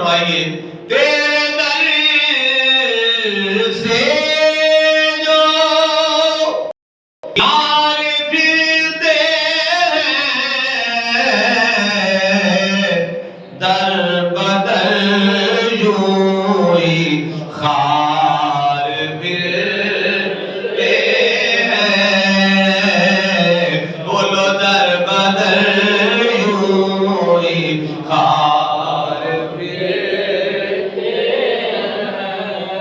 فرمائیے تیرے در سے جو یار پھرتے ہیں در بدر یوں ہی خار پھرتے ہیں بولو در بدر یوں ہی خار پھرتے ہیں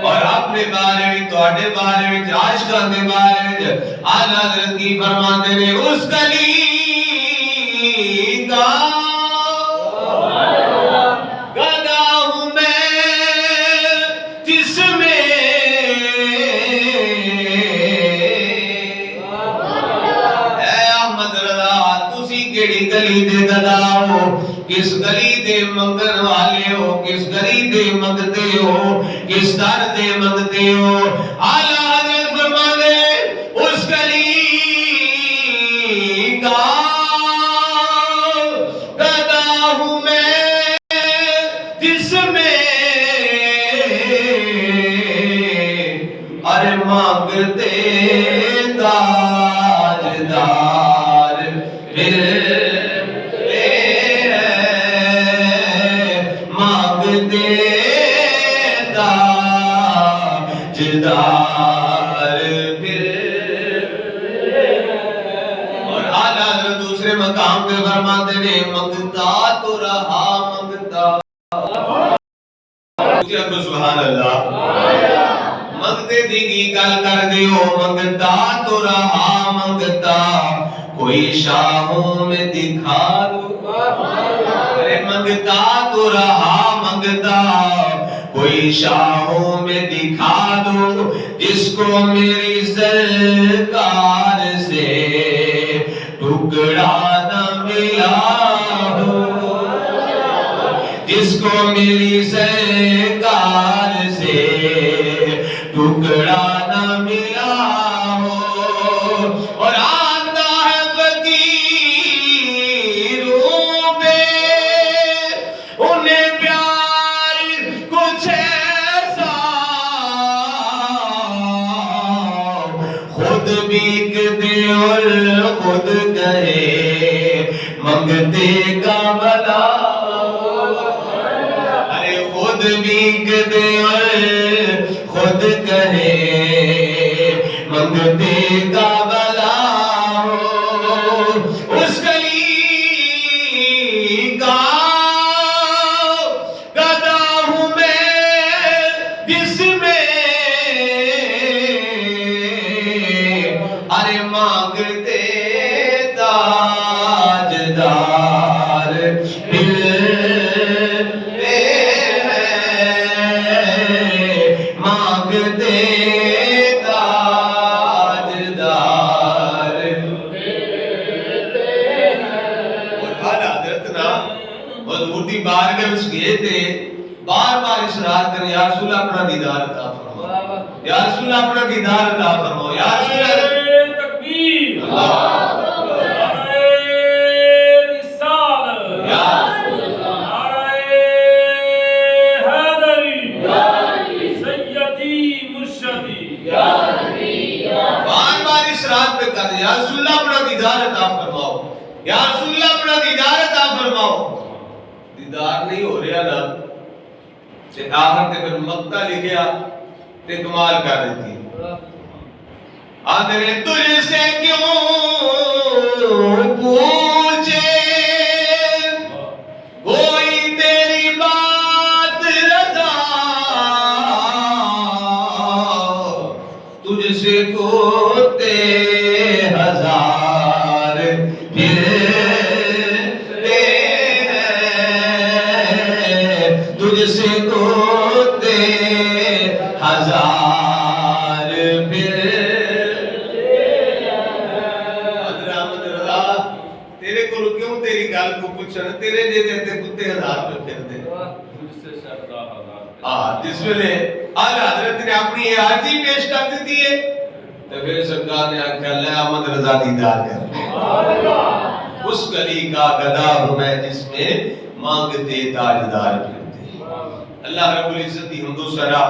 اور اپنے بارے میں توڑے بارے میں عاشقاں دے بارے میں اعلیٰ حضرت کی فرماتے نے اس گلی کا گدا ہوں میں جس میں اے احمد رضا تسی کیڑی گلی دے گدا ہو کس گلی دے منگن والے ہو کس گلی دے منگتے ہو کس در دے منگتے ہو اعلیٰ حضرت فرماتے اس گلی کا گدا ہوں میں جس میں ارے مانگتے تاجدار پھرتے ہیں مانگتے تاجدار اور اعلیٰ حضرت دوسرے مقام پہ فرماتے نے منگتا تو رہا منگتا سبحان اللہ منگتے دی کی گل کر دیو منگتا تو رہا منگتا کوئی شاہوں میں دکھا دو ارے منگتا تو رہا منگتا کوئی شاہوں میں دکھا دو جس کو میری سرکار سے ٹکڑا نہ ملا ہو جس کو میری سرکار سے ٹکڑا نہ ملا ہو اور آتا ہے فقیروں پہ انہیں پیار کچھ ایسا خود بھیک دے اور خود کہے منگتے کا بلا ارے خود بھیک دے اور خود کہے منگتے کا بلا اس گلی کا گدا ہوں میں جس میں ارے مانگتے تاجدار پھرتے ہیں مانگتے تاجدار پھرتے ہیں اور اعلیٰ حضرت نا حضور دی بارگاہ وچ گئے تے بار بار اصرار کرے یا رسول اللہ اپنا دیدار عطا فرماؤ یا رسول اللہ اپنا دیدار عطا فرماؤ یا رسول اللہ تکبیر اللہ یا رسول اللہ اپنا دیدار عطا فرماؤ یا رسول اللہ اپنا دیدار عطا فرماؤ دیدار نہیں ہو رہا نا سے آخر تے پھر مقتہ لکھیا تے کمال کر دیتی آدھے تجھ سے کیوں پوچھے کوئی تیری بات رضا تجھ سے کوتے ہزار پھرتے ہیں تجھ سے کوتے ہزار پھرتے ہیں حضرت رضا تیرے کو کیوں تیری گل کو پوچھنا تیرے جیسے کتے ہزار پہ پھرتے جس ویلے اعلیٰ حضرت نے اپنی عاجزی پیش کر دیتی ہے تو پھر سرکار نے آکھا اللہ احمد رضا دیدار کر اس گلی کا گدا ہوں میں جس میں مانگتے تاجدار پھرتے اللہ رب العزت دی حمد و ثنا